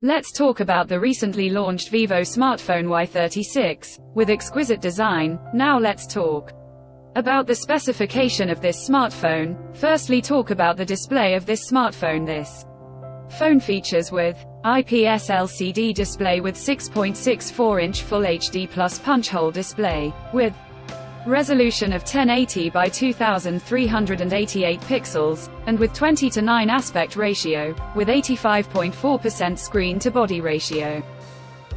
Let's talk about the recently launched Vivo smartphone Y36. With exquisite design, now let's talk about the specification of this smartphone. Firstly, talk about the display of this smartphone. This phone features with IPS LCD display with 6.64-inch Full HD Plus punch-hole display, with resolution of 1080 by 2388 pixels, and with 20:9 aspect ratio, with 85.4% screen-to-body ratio.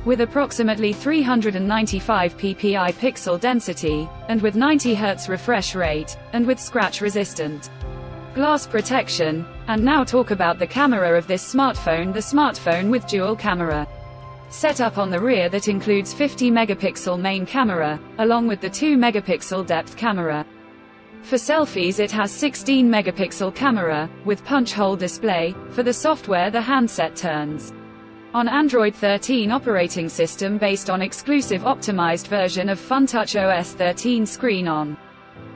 With approximately 395 ppi pixel density, and with 90 Hz refresh rate, and with scratch-resistant glass protection. And now talk about the camera of this smartphone. The smartphone with dual camera setup on the rear that includes 50 megapixel main camera, along with the 2 megapixel depth camera. For selfies it has 16 megapixel camera, with punch-hole display. For the software, the handset turns on Android 13 operating system based on exclusive optimized version of FunTouch OS 13 screen on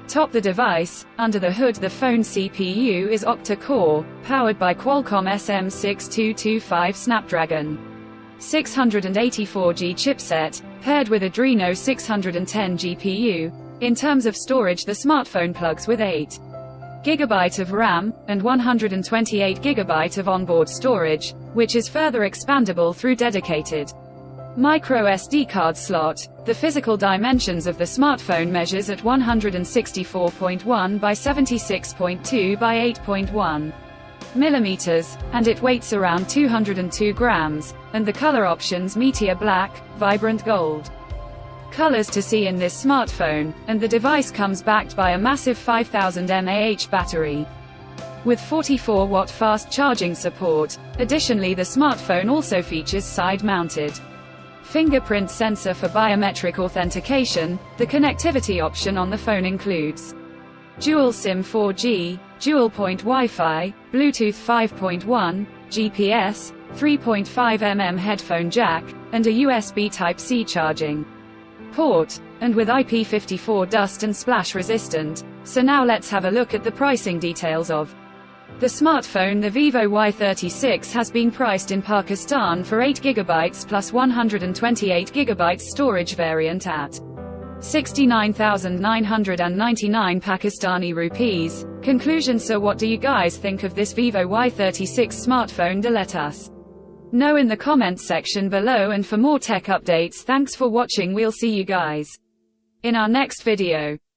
top the device. Under the hood, the phone CPU is octa-core, powered by Qualcomm SM6225 Snapdragon 684G chipset, paired with Adreno 610 GPU. In terms of storage, the smartphone plugs with 8 GB of RAM, and 128 GB of onboard storage, which is further expandable through dedicated micro SD card slot. The physical dimensions of the smartphone measures at 164.1 by 76.2 by 8.1 millimeters, and it weighs around 202 grams, and the color options Meteor Black, Vibrant Gold colors to see in this smartphone, and the device comes backed by a massive 5000 mAh battery with 44-watt fast charging support. Additionally, the smartphone also features side-mounted fingerprint sensor for biometric authentication. The connectivity option on the phone includes dual SIM 4G, dual-point Wi-Fi, Bluetooth 5.1, GPS, 3.5mm headphone jack, and a USB Type-C charging port, and with IP54 dust and splash resistant. So now let's have a look at the pricing details of the smartphone. The Vivo Y36 has been priced in Pakistan for 8GB plus 128GB storage variant at 69,999 Pakistani rupees. Conclusion: so what do you guys think of this Vivo Y36 smartphone? Do let us know in the comments section below, and for more tech updates, thanks for watching. We'll see you guys in our next video.